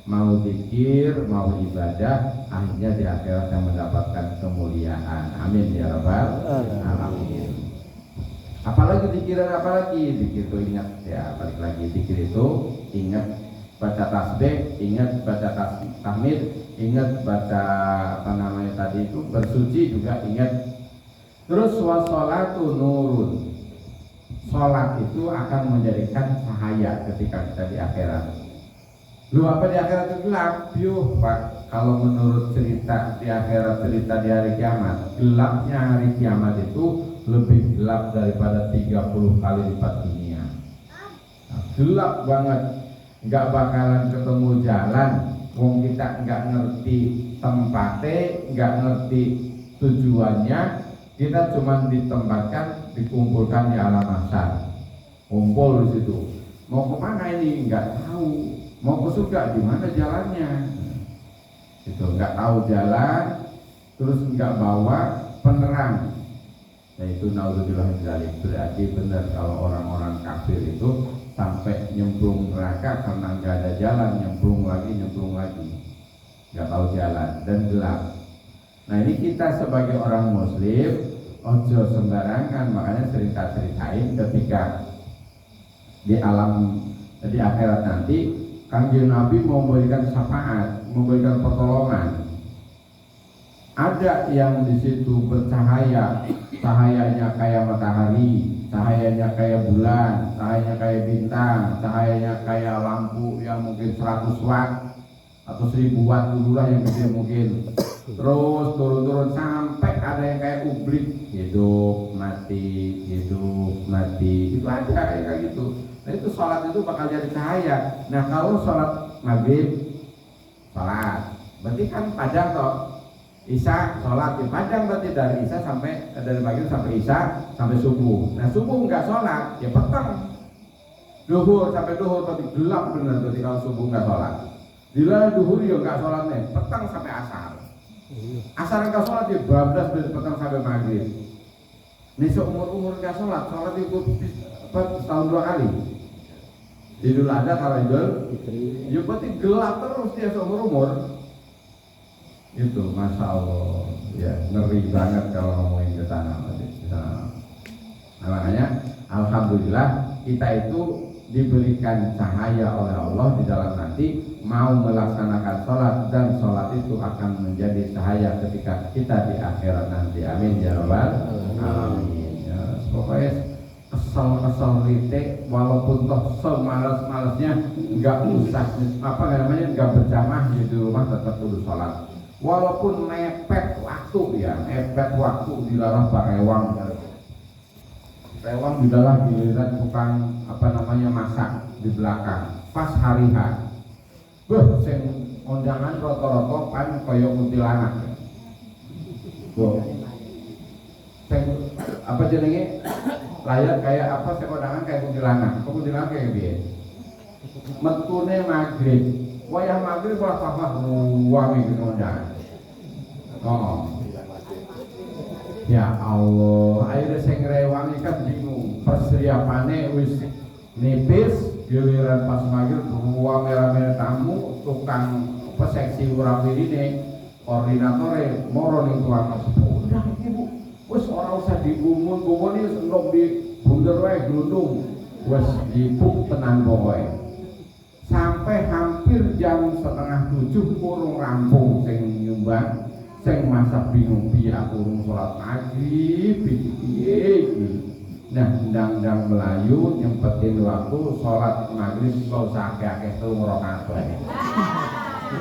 mau zikir, mau ibadah, akhirnya di akhirat yang mendapatkan kemuliaan. Amin ya rabbal alamin. Apalagi zikiran, apalagi zikir itu ingat ya, balik lagi zikir itu ingat baca tasbih, ingat baca tahmid, ingat baca apa namanya tadi itu bersuci juga ingat. Terus wassalatu nurun, sholat itu akan menjadikan cahaya ketika kita di akhirat. Lu apa di akhirat itu gelap? Yuh Pak, kalau menurut cerita di akhirat, cerita di hari kiamat, gelapnya hari kiamat itu lebih gelap daripada 30 kali lipat dunia. Nah, gelap banget, nggak bakalan ketemu jalan. Wong kita nggak ngerti tempatnya, nggak ngerti tujuannya. Kita cuma ditempatkan, dikumpulkan di alam mahsyar, kumpul di situ. Mau kemana ini? Nggak tahu. Mau ke surga di mana jalannya? Itu nggak tahu jalan, terus nggak bawa penerang. Yaitu naudzubillah min dzalik. Berarti benar kalau orang-orang kafir itu sampai nyemplung neraka karena nggak ada jalan, nyemplung lagi, nggak tahu jalan dan gelap. Nah ini kita sebagai orang muslim ojo sembarangan, makanya ceritain ketika di akhirat nanti Kanjeng Nabi memberikan syafaat, memberikan pertolongan. Ada yang di situ bercahaya, cahayanya kayak matahari, cahayanya kayak bulan, cahayanya kayak bintang, cahayanya kayak lampu yang mungkin 100 watt atau 1000 watt dulu lah yang gede mungkin. Terus turun-turun sampai ada yang kayak ublik, hidup mati, itu ada kayak gitu. Nah itu sholat itu bakal jadi cahaya. Nah kalau sholat maghrib, sholat, berarti kan padang toh. Isya sholat di padang berarti dari maghrib sampai isya sampai subuh. Nah subuh nggak sholat, ya petang. Duhur sampai duhur berarti gelap benar berarti kalau subuh nggak sholat. Bila duhur ya nggak sholat nih, petang sampai asar. Asar nggak sholat ya bablas dari petang sampai maghrib. Nih seumur nggak sholat itu setahun 2 kali. Idul Adha kalau Idul Fitri, ya berarti gelap terus dia seumur umur. Itu masya Allah, ya ngeri banget kalau ngomongin ke sana. Nah, makanya alhamdulillah kita itu diberikan cahaya oleh Allah di dalam nanti mau melaksanakan sholat, dan sholat itu akan menjadi cahaya ketika kita di akhirat nanti. Amin ya rabbal alamin. Ya, pokoknya kesel rite walaupun toh semalas-malasnya nggak usah nggak berjamaah di rumah tetap kudu sholat walaupun mepet waktu dilarang Pak Rewang dilarang giliran tukang masak di belakang pas hari H sing undangan roto-roto kan koyo kuntilanak jenenge layar kayak apa sih kondangan kayak kuntilanak kayak biasa. Metune maghrib, wayah maghrib wah papa wangi gitu kondangan. Oh, ya Allah, akhirnya sing rewangi kan bingung. Persiapannya wis nipis, giliran pas maghrib dua merah-merah tamu, tukang seksi urapi ini, koordinatornya moro ning tuang udah ibu. Wes ora usah digumun-gumun iki senok di bunder wae glundung. Wes dipuk tenan pokoke. Sampai hampir jam 6:30 kurung rampung sing nyumbang, sing masak bingung piye aku urung salat maghrib piye iki. Nah, ndang-ndang melayu nyempetin waktu salat maghrib kok usah akeh-akeh 3 rakaat wae.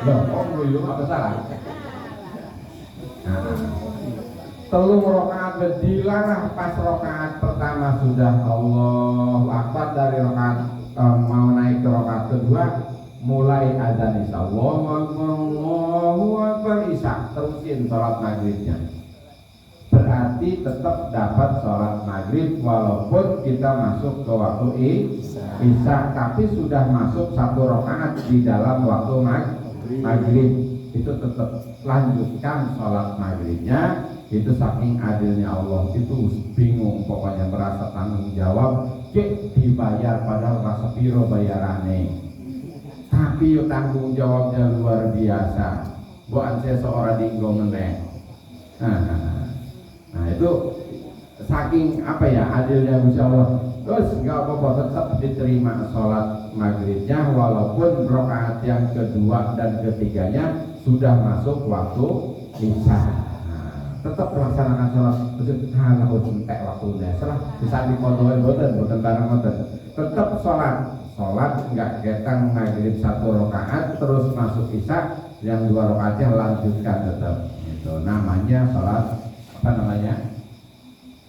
Lho, kok lho apa salah? Telung rakaat dilarang pas rakaat pertama sudah Allah Akbar, dari rakaat mau naik ke rakaat kedua mulai adzan isya Allahu Akbar isya terusin sholat maghribnya, berarti tetap dapat sholat maghrib walaupun kita masuk ke waktu isya, tapi sudah masuk 1 rakaat di dalam waktu maghrib, itu tetap lanjutkan sholat maghribnya. Itu saking adilnya Allah, itu bingung pokoknya, merasa tanggung jawab dibayar padahal rasa piro bayarane. tapi yo tanggung jawabnya luar biasa. Bukan saya seorang dinggo meneh. Nah itu saking apa ya adilnya Gusti Allah. Terus nggak apa-apa tetap diterima sholat maghribnya walaupun rakaat yang kedua dan ketiganya sudah masuk waktu isya. Tetap melaksanakan sholat kalau entek waktunya setelah bisa dikontrol bukan barang boten tetap sholat nggak ketang maghrib 1 rakaat terus masuk isya yang 2 rakaatnya lanjutkan tetap itu namanya sholat apa namanya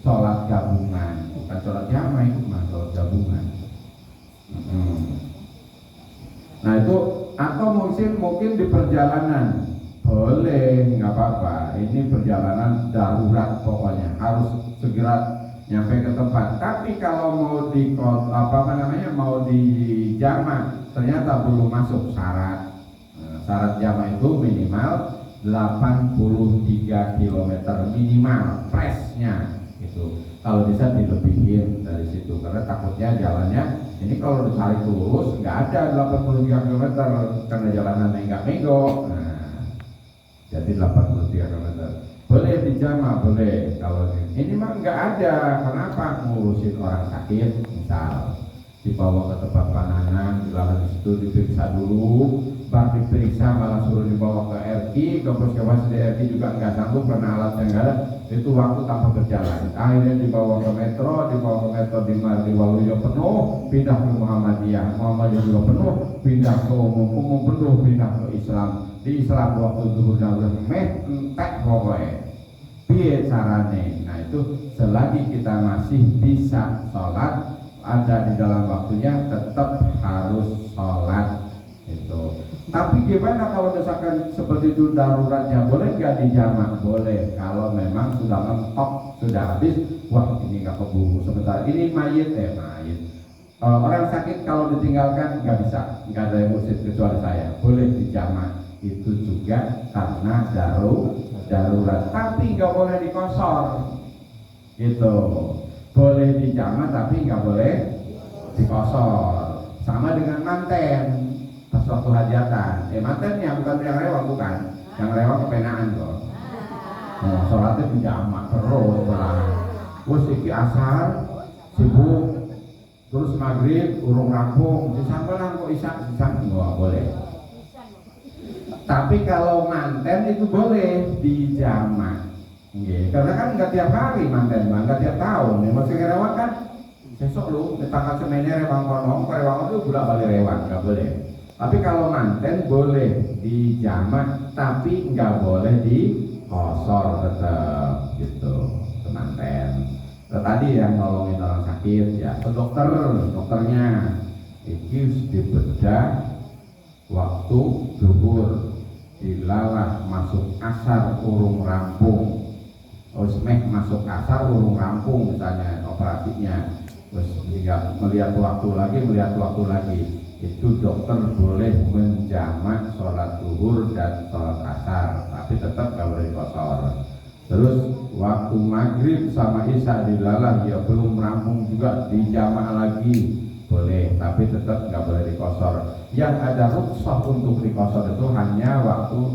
sholat gabungan bukan sholat jamaah itu mah sholat gabungan. Nah itu atau mungkin di perjalanan boleh nggak apa-apa ini perjalanan darurat pokoknya harus segera nyampe ke tempat tapi kalau mau di mau di jamaah ternyata belum masuk syarat jamaah itu minimal 83 km minimal presnya gitu kalau bisa dilebihin dari situ karena takutnya jalannya ini kalau ditarik lurus nggak ada 83 km karena jalanannya nggak menggok. Jadi 83 km boleh dijama boleh kalau ini mah nggak ada kenapa ngurusin orang sakit misal dibawa ke tempat panahanan lalu di situ diperiksa dulu baru diperiksa malah suruh dibawa ke RI ke puskesmas di RI juga nggak sanggup karena alat yang nggak ada itu waktu tanpa berjalan akhirnya dibawa ke metro di Waluyo penuh pindah ke Muhammadiyah juga penuh pindah ke umum penuh pindah ke Islam di Islam waktu zuhur dan entek pokoknya piye carane. Nah itu selagi kita masih bisa sholat ada di dalam waktunya tetap harus sholat itu. Tapi gimana kalau misalkan seperti itu daruratnya boleh nggak dijamak? Boleh kalau memang sudah mentok sudah habis. Wah ini nggak keburu sebentar ini mayit. Orang sakit kalau ditinggalkan nggak bisa nggak ada yang mursid kecuali saya boleh dijamak. Itu juga karena darurat tapi nggak boleh dikosor gitu boleh dijama tapi nggak boleh dikosor sama dengan manten pas waktu hajatan mantennya bukan yang rewang bukan yang rewang kepenaan kok sholatnya dijama terus terus iki asar sibuk terus maghrib urung rampung disampelan kok isak nggak boleh. Tapi kalau manten itu boleh dijamak, karena kan nggak tiap hari manten, nggak tiap tahun. Masih rewang kan, besok lu tanggal semennya rewang rewang itu bolak balik rewang, nggak boleh. Tapi kalau manten boleh dijamak, tapi nggak boleh dikosor tetap gitu, manten. Tadi yang nolongin orang sakit ya, ke dokternya, itu dibedah waktu zuhur dilalah masuk asar urung rampung terus masuk asar urung rampung misalnya operasinya terus melihat waktu lagi itu dokter boleh menjamak sholat zuhur dan sholat asar tapi tetap nggak boleh dikosor. Terus waktu maghrib sama isya dilalah ya belum rampung juga dijamak lagi boleh tapi tetap nggak boleh dikosor. Yang ada rukhsah untuk dikosor itu hanya waktu